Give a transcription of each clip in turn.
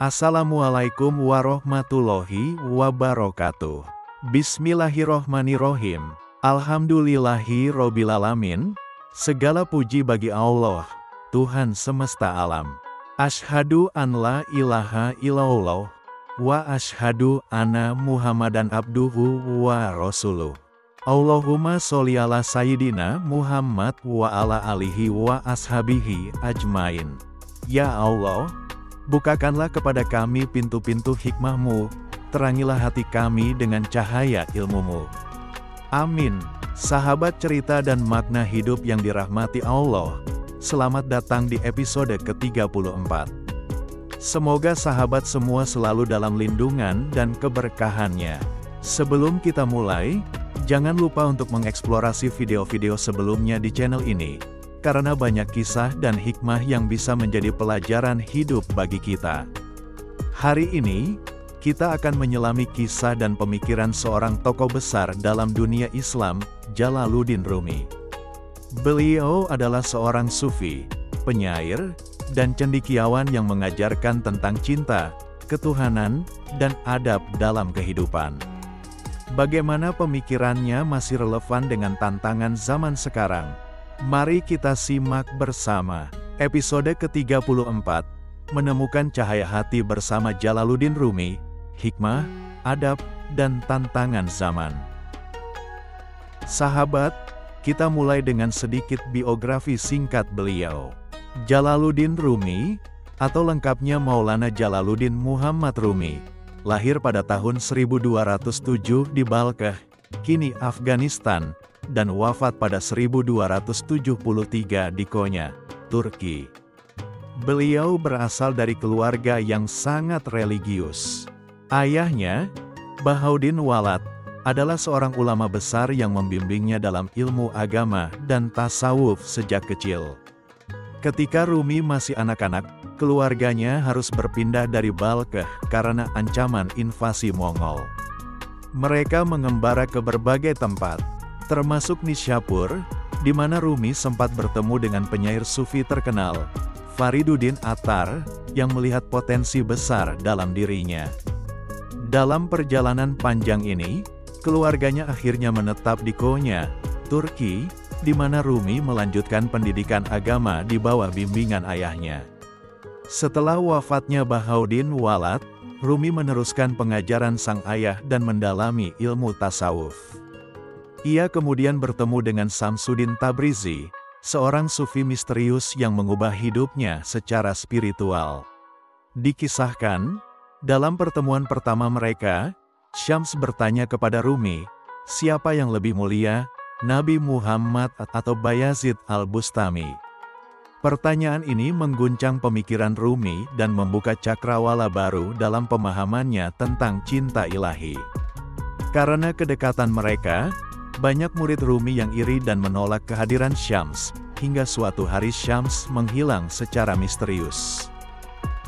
Assalamualaikum warahmatullahi wabarakatuh. Bismillahirrohmanirrohim. Alhamdulillahirrohbilalamin. Segala puji bagi Allah, Tuhan semesta alam. Asyhadu an la ilaha illallah, wa asyhadu anna Muhammadan abduhu wa rasuluh. Allahumma sholli ala Sayyidina Muhammad wa ala alihi wa ashabihi ajmain. Ya Allah, bukakanlah kepada kami pintu-pintu hikmah-Mu, terangilah hati kami dengan cahaya ilmu-Mu. Amin. Sahabat cerita dan makna hidup yang dirahmati Allah, selamat datang di episode ke-34. Semoga sahabat semua selalu dalam lindungan dan keberkahannya. Sebelum kita mulai, jangan lupa untuk mengeksplorasi video-video sebelumnya di channel ini, karena banyak kisah dan hikmah yang bisa menjadi pelajaran hidup bagi kita. Hari ini, kita akan menyelami kisah dan pemikiran seorang tokoh besar dalam dunia Islam, Jalaluddin Rumi. Beliau adalah seorang sufi, penyair, dan cendekiawan yang mengajarkan tentang cinta, ketuhanan, dan adab dalam kehidupan. Bagaimana pemikirannya masih relevan dengan tantangan zaman sekarang? Mari kita simak bersama episode ke-34, Menemukan Cahaya Hati bersama Jalaluddin Rumi, Hikmah, Adab, dan Tantangan Zaman. Sahabat, kita mulai dengan sedikit biografi singkat beliau. Jalaluddin Rumi, atau lengkapnya Maulana Jalaluddin Muhammad Rumi, lahir pada tahun 1207 di Balkh, kini Afghanistan, dan wafat pada 1273 di Konya, Turki. Beliau berasal dari keluarga yang sangat religius. Ayahnya, Bahauddin Walad, adalah seorang ulama besar yang membimbingnya dalam ilmu agama dan tasawuf sejak kecil. Ketika Rumi masih anak-anak, keluarganya harus berpindah dari Balkh karena ancaman invasi Mongol. Mereka mengembara ke berbagai tempat, termasuk Nishapur, di mana Rumi sempat bertemu dengan penyair sufi terkenal, Fariduddin Attar, yang melihat potensi besar dalam dirinya. Dalam perjalanan panjang ini, keluarganya akhirnya menetap di Konya, Turki, di mana Rumi melanjutkan pendidikan agama di bawah bimbingan ayahnya. Setelah wafatnya Bahauddin Walad, Rumi meneruskan pengajaran sang ayah dan mendalami ilmu tasawuf. Ia kemudian bertemu dengan Samsuddin Tabrizi, seorang sufi misterius yang mengubah hidupnya secara spiritual. Dikisahkan, dalam pertemuan pertama mereka, Syams bertanya kepada Rumi, siapa yang lebih mulia, Nabi Muhammad atau Bayazid al-Bustami? Pertanyaan ini mengguncang pemikiran Rumi dan membuka cakrawala baru dalam pemahamannya tentang cinta ilahi. Karena kedekatan mereka, banyak murid Rumi yang iri dan menolak kehadiran Syams, hingga suatu hari Syams menghilang secara misterius.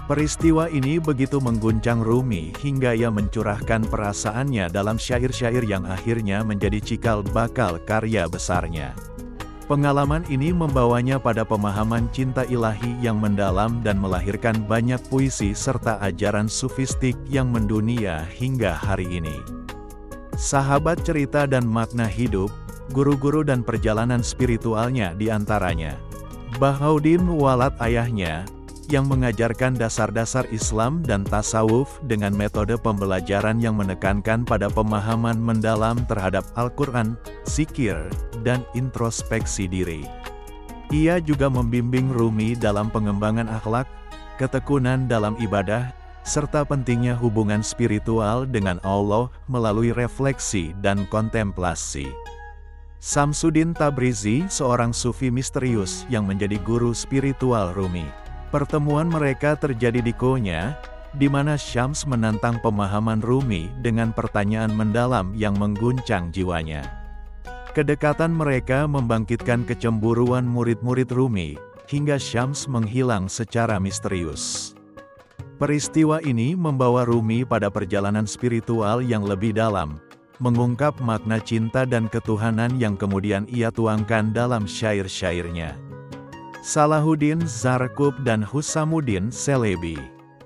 Peristiwa ini begitu mengguncang Rumi hingga ia mencurahkan perasaannya dalam syair-syair yang akhirnya menjadi cikal bakal karya besarnya. Pengalaman ini membawanya pada pemahaman cinta ilahi yang mendalam dan melahirkan banyak puisi serta ajaran sufistik yang mendunia hingga hari ini. Sahabat cerita dan makna hidup, guru-guru dan perjalanan spiritualnya diantaranya Bahauddin Walad ayahnya, yang mengajarkan dasar-dasar Islam dan tasawuf dengan metode pembelajaran yang menekankan pada pemahaman mendalam terhadap Al-Quran, zikir, dan introspeksi diri. Ia juga membimbing Rumi dalam pengembangan akhlak, ketekunan dalam ibadah, serta pentingnya hubungan spiritual dengan Allah melalui refleksi dan kontemplasi. Samsuddin Tabrizi, seorang sufi misterius yang menjadi guru spiritual Rumi. Pertemuan mereka terjadi di Konya, di mana Syams menantang pemahaman Rumi dengan pertanyaan mendalam yang mengguncang jiwanya. Kedekatan mereka membangkitkan kecemburuan murid-murid Rumi, hingga Syams menghilang secara misterius. Peristiwa ini membawa Rumi pada perjalanan spiritual yang lebih dalam, mengungkap makna cinta dan ketuhanan yang kemudian ia tuangkan dalam syair-syairnya. Salahuddin Zarqub dan Husamuddin Celebi.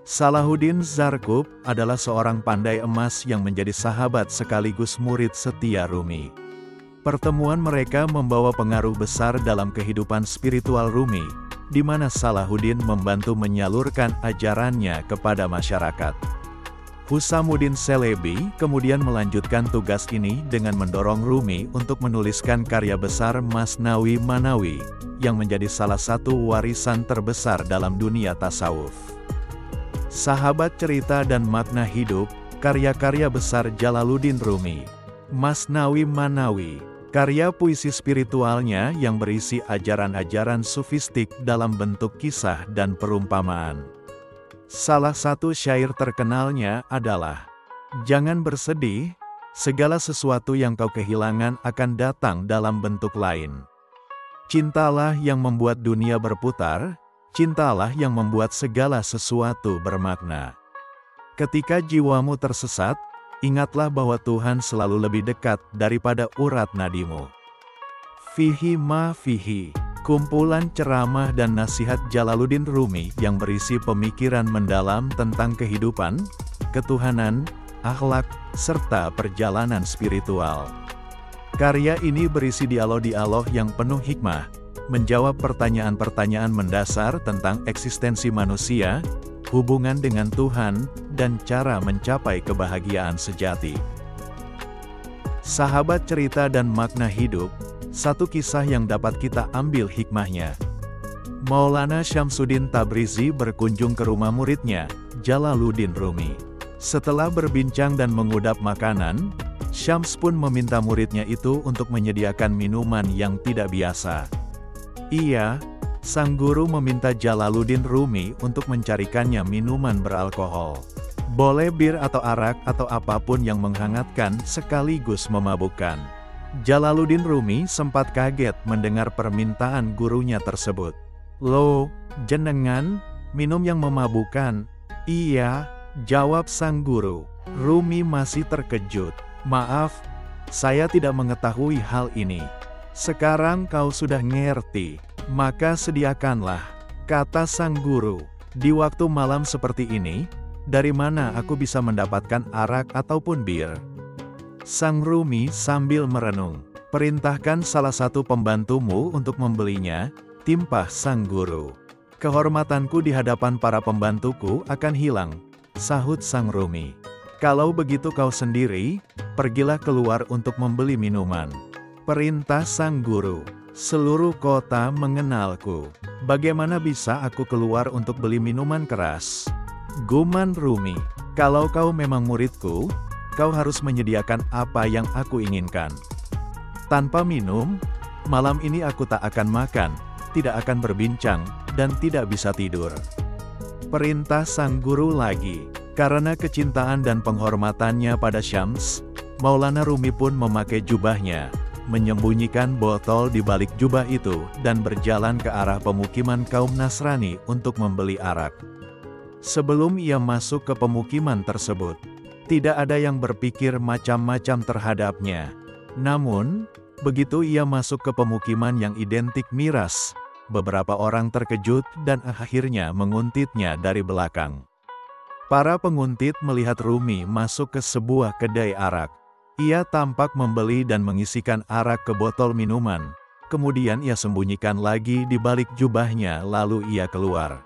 Salahuddin Zarqub adalah seorang pandai emas yang menjadi sahabat sekaligus murid setia Rumi. Pertemuan mereka membawa pengaruh besar dalam kehidupan spiritual Rumi, di mana Salahuddin membantu menyalurkan ajarannya kepada masyarakat. Husamuddin Celebi kemudian melanjutkan tugas ini dengan mendorong Rumi untuk menuliskan karya besar Masnawi Manawi, yang menjadi salah satu warisan terbesar dalam dunia tasawuf. Sahabat cerita dan makna hidup, karya-karya besar Jalaluddin Rumi. Masnawi Manawi, karya puisi spiritualnya yang berisi ajaran-ajaran sufistik dalam bentuk kisah dan perumpamaan. Salah satu syair terkenalnya adalah, "Jangan bersedih, segala sesuatu yang kau kehilangan akan datang dalam bentuk lain. Cintalah yang membuat dunia berputar, cintalah yang membuat segala sesuatu bermakna. Ketika jiwamu tersesat, ingatlah bahwa Tuhan selalu lebih dekat daripada urat nadimu." Fihi ma fihi, kumpulan ceramah dan nasihat Jalaluddin Rumi yang berisi pemikiran mendalam tentang kehidupan, ketuhanan, akhlak, serta perjalanan spiritual. Karya ini berisi dialog-dialog yang penuh hikmah, menjawab pertanyaan-pertanyaan mendasar tentang eksistensi manusia, hubungan dengan Tuhan, dan cara mencapai kebahagiaan sejati. Sahabat cerita dan makna hidup, satu kisah yang dapat kita ambil hikmahnya. Maulana Syamsuddin Tabrizi berkunjung ke rumah muridnya, Jalaluddin Rumi. Setelah berbincang dan mengudap makanan, Syams pun meminta muridnya itu untuk menyediakan minuman yang tidak biasa. Sang guru meminta Jalaluddin Rumi untuk mencarikannya minuman beralkohol. Boleh bir atau arak atau apapun yang menghangatkan sekaligus memabukkan. Jalaluddin Rumi sempat kaget mendengar permintaan gurunya tersebut. "Loh, jenengan, minum yang memabukkan?" "Iya," jawab sang guru. Rumi masih terkejut. "Maaf, saya tidak mengetahui hal ini." "Sekarang kau sudah ngerti, maka sediakanlah," kata sang guru. "Di waktu malam seperti ini, dari mana aku bisa mendapatkan arak ataupun bir?" Sang Rumi sambil merenung. "Perintahkan salah satu pembantumu untuk membelinya," timpah sang guru. "Kehormatanku di hadapan para pembantuku akan hilang," sahut sang Rumi. "Kalau begitu kau sendiri, pergilah keluar untuk membeli minuman," perintah sang guru. "Seluruh kota mengenalku. Bagaimana bisa aku keluar untuk beli minuman keras?" Guman Rumi. "Kalau kau memang muridku, kau harus menyediakan apa yang aku inginkan. Tanpa minum, malam ini aku tak akan makan, tidak akan berbincang, dan tidak bisa tidur," perintah sang guru lagi. Karena kecintaan dan penghormatannya pada Syams, Maulana Rumi pun memakai jubahnya, menyembunyikan botol di balik jubah itu, dan berjalan ke arah pemukiman kaum Nasrani untuk membeli arak. Sebelum ia masuk ke pemukiman tersebut, tidak ada yang berpikir macam-macam terhadapnya. Namun, begitu ia masuk ke pemukiman yang identik miras, beberapa orang terkejut dan akhirnya menguntitnya dari belakang. Para penguntit melihat Rumi masuk ke sebuah kedai arak. Ia tampak membeli dan mengisikan arak ke botol minuman. Kemudian ia sembunyikan lagi di balik jubahnya lalu ia keluar.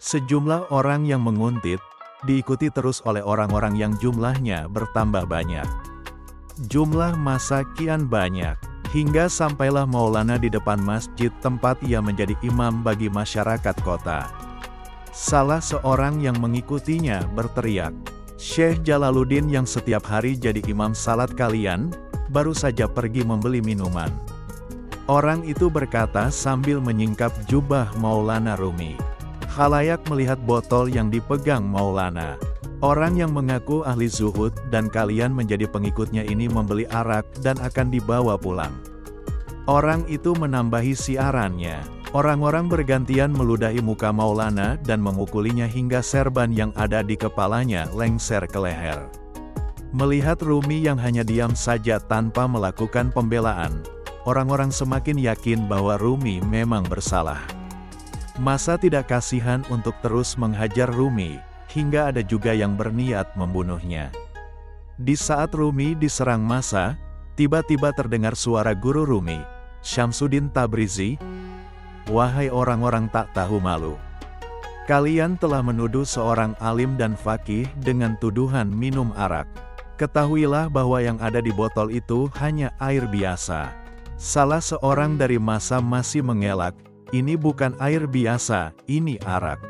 Sejumlah orang yang menguntit, diikuti terus oleh orang-orang yang jumlahnya bertambah banyak. Jumlah massa kian banyak, hingga sampailah Maulana di depan masjid tempat ia menjadi imam bagi masyarakat kota. Salah seorang yang mengikutinya berteriak, "Syekh Jalaluddin yang setiap hari jadi imam salat kalian, baru saja pergi membeli minuman." Orang itu berkata sambil menyingkap jubah Maulana Rumi. Khalayak melihat botol yang dipegang Maulana. Orang yang mengaku ahli zuhud dan kalian menjadi pengikutnya ini membeli arak dan akan dibawa pulang. Orang itu menambahi siarannya. Orang-orang bergantian meludahi muka Maulana dan memukulinya hingga serban yang ada di kepalanya lengser ke leher. Melihat Rumi yang hanya diam saja tanpa melakukan pembelaan, orang-orang semakin yakin bahwa Rumi memang bersalah. Massa tidak kasihan untuk terus menghajar Rumi, hingga ada juga yang berniat membunuhnya. Di saat Rumi diserang massa, tiba-tiba terdengar suara guru Rumi, Syamsuddin Tabrizi, "Wahai orang-orang tak tahu malu. Kalian telah menuduh seorang alim dan faqih dengan tuduhan minum arak. Ketahuilah bahwa yang ada di botol itu hanya air biasa." Salah seorang dari massa masih mengelak, "Ini bukan air biasa, ini arak."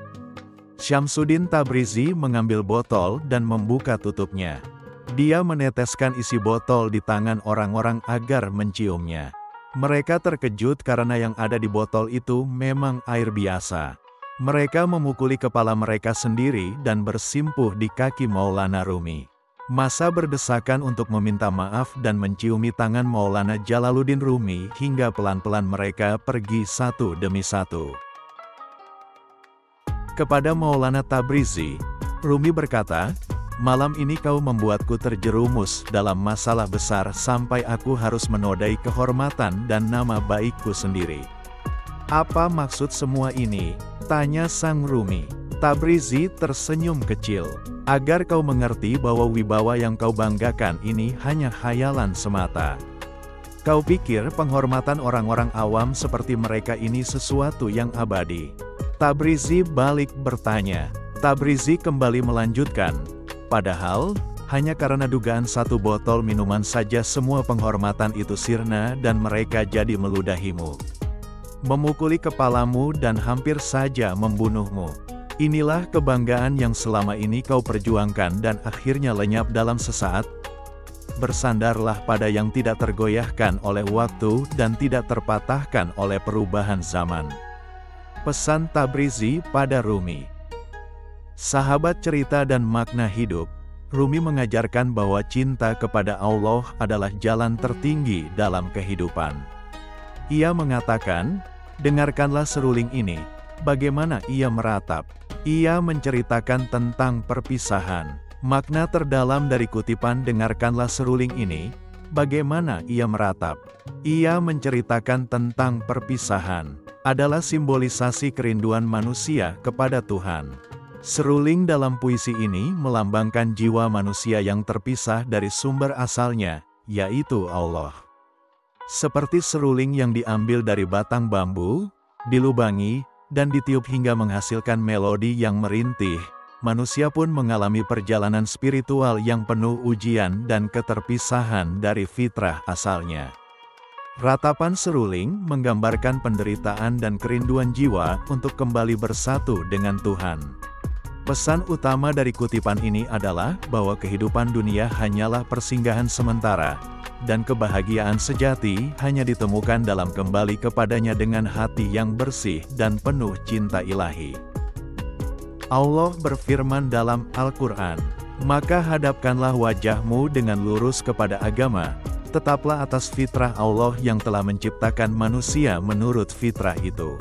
Syamsuddin Tabrizi mengambil botol dan membuka tutupnya. Dia meneteskan isi botol di tangan orang-orang agar menciumnya. Mereka terkejut karena yang ada di botol itu memang air biasa. Mereka memukuli kepala mereka sendiri dan bersimpuh di kaki Maulana Rumi. Massa berdesakan untuk meminta maaf dan menciumi tangan Maulana Jalaluddin Rumi hingga pelan-pelan mereka pergi satu demi satu. Kepada Maulana Tabrizi, Rumi berkata, "Malam ini kau membuatku terjerumus dalam masalah besar sampai aku harus menodai kehormatan dan nama baikku sendiri." "Apa maksud semua ini?" tanya sang Rumi. Tabrizi tersenyum kecil. "Agar kau mengerti bahwa wibawa yang kau banggakan ini hanya khayalan semata. Kau pikir penghormatan orang-orang awam seperti mereka ini sesuatu yang abadi?" Tabrizi balik bertanya. Tabrizi kembali melanjutkan, "Padahal, hanya karena dugaan satu botol minuman saja semua penghormatan itu sirna dan mereka jadi meludahimu, memukuli kepalamu dan hampir saja membunuhmu. Inilah kebanggaan yang selama ini kau perjuangkan dan akhirnya lenyap dalam sesaat. Bersandarlah pada yang tidak tergoyahkan oleh waktu dan tidak terpatahkan oleh perubahan zaman." Pesan Tabrizi pada Rumi. Sahabat cerita dan makna hidup, Rumi mengajarkan bahwa cinta kepada Allah adalah jalan tertinggi dalam kehidupan. Ia mengatakan, "Dengarkanlah seruling ini, bagaimana ia meratap." Ia menceritakan tentang perpisahan. Makna terdalam dari kutipan "dengarkanlah seruling ini, bagaimana ia meratap." Ia menceritakan tentang perpisahan, adalah simbolisasi kerinduan manusia kepada Tuhan. Seruling dalam puisi ini melambangkan jiwa manusia yang terpisah dari sumber asalnya, yaitu Allah. Seperti seruling yang diambil dari batang bambu, dilubangi, dan ditiup hingga menghasilkan melodi yang merintih, manusia pun mengalami perjalanan spiritual yang penuh ujian dan keterpisahan dari fitrah asalnya. Ratapan seruling menggambarkan penderitaan dan kerinduan jiwa untuk kembali bersatu dengan Tuhan. Pesan utama dari kutipan ini adalah bahwa kehidupan dunia hanyalah persinggahan sementara, dan kebahagiaan sejati hanya ditemukan dalam kembali kepadanya dengan hati yang bersih dan penuh cinta ilahi. Allah berfirman dalam Al-Quran, "Maka hadapkanlah wajahmu dengan lurus kepada agama, tetaplah atas fitrah Allah yang telah menciptakan manusia menurut fitrah itu.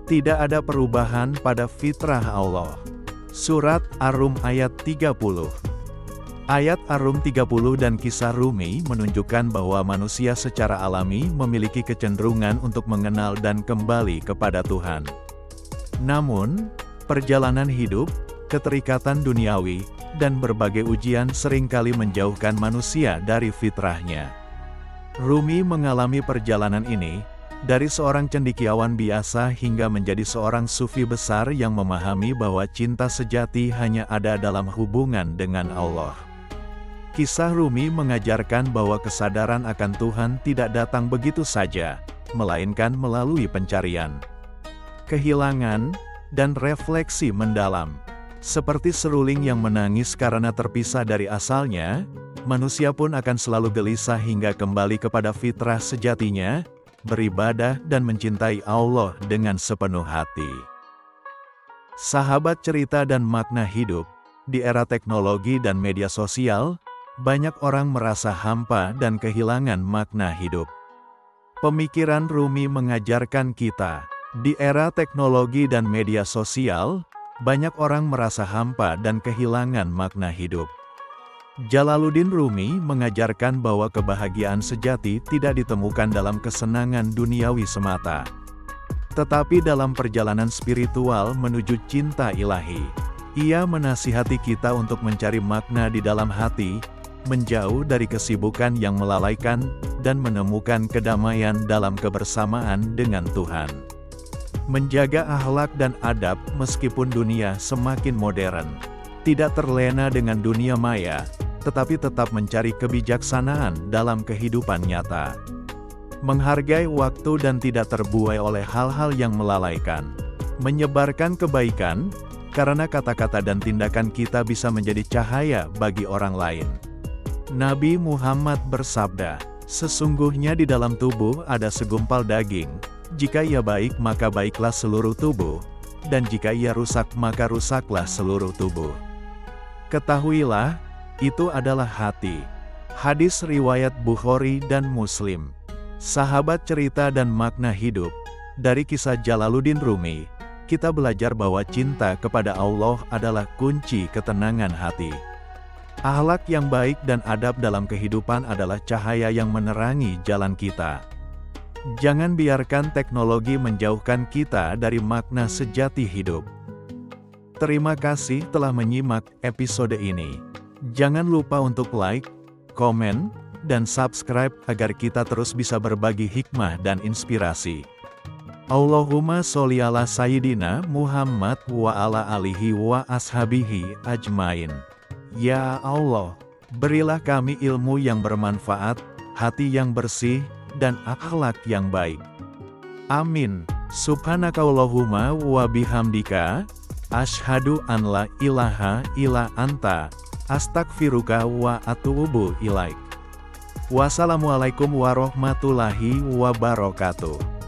Tidak ada perubahan pada fitrah Allah." Surat Ar-Rum ayat 30. Ayat Ar-Rum 30 dan kisah Rumi menunjukkan bahwa manusia secara alami memiliki kecenderungan untuk mengenal dan kembali kepada Tuhan. Namun, perjalanan hidup, keterikatan duniawi, dan berbagai ujian seringkali menjauhkan manusia dari fitrahnya. Rumi mengalami perjalanan ini, dari seorang cendekiawan biasa hingga menjadi seorang sufi besar yang memahami bahwa cinta sejati hanya ada dalam hubungan dengan Allah. Kisah Rumi mengajarkan bahwa kesadaran akan Tuhan tidak datang begitu saja, melainkan melalui pencarian, kehilangan, dan refleksi mendalam. Seperti seruling yang menangis karena terpisah dari asalnya, manusia pun akan selalu gelisah hingga kembali kepada fitrah sejatinya, beribadah dan mencintai Allah dengan sepenuh hati. Sahabat cerita dan makna hidup, di era teknologi dan media sosial, banyak orang merasa hampa dan kehilangan makna hidup. Pemikiran Rumi mengajarkan kita, di era teknologi dan media sosial, banyak orang merasa hampa dan kehilangan makna hidup. Jalaluddin Rumi mengajarkan bahwa kebahagiaan sejati tidak ditemukan dalam kesenangan duniawi semata, tetapi dalam perjalanan spiritual menuju cinta ilahi. Ia menasihati kita untuk mencari makna di dalam hati, menjauh dari kesibukan yang melalaikan, dan menemukan kedamaian dalam kebersamaan dengan Tuhan. Menjaga akhlak dan adab meskipun dunia semakin modern. Tidak terlena dengan dunia maya, tetapi tetap mencari kebijaksanaan dalam kehidupan nyata. Menghargai waktu dan tidak terbuai oleh hal-hal yang melalaikan. Menyebarkan kebaikan, karena kata-kata dan tindakan kita bisa menjadi cahaya bagi orang lain. Nabi Muhammad bersabda, "Sesungguhnya di dalam tubuh ada segumpal daging. Jika ia baik maka baiklah seluruh tubuh, dan jika ia rusak maka rusaklah seluruh tubuh. Ketahuilah, itu adalah hati." Hadis riwayat Bukhari dan Muslim. Sahabat cerita dan makna hidup. Dari kisah Jalaluddin Rumi, kita belajar bahwa cinta kepada Allah adalah kunci ketenangan hati. Akhlak yang baik dan adab dalam kehidupan adalah cahaya yang menerangi jalan kita. Jangan biarkan teknologi menjauhkan kita dari makna sejati hidup. Terima kasih telah menyimak episode ini. Jangan lupa untuk like, komen, dan subscribe agar kita terus bisa berbagi hikmah dan inspirasi. Allahumma sholli ala Sayyidina Muhammad wa ala alihi wa ashabihi ajmain. Ya Allah, berilah kami ilmu yang bermanfaat, hati yang bersih, dan akhlak yang baik. Amin. Subhanakallahumma wa bihamdika, asyhadu an la ilaha illa anta, astaghfiruka wa atubu ilaik. Wassalamualaikum warahmatullahi wabarakatuh.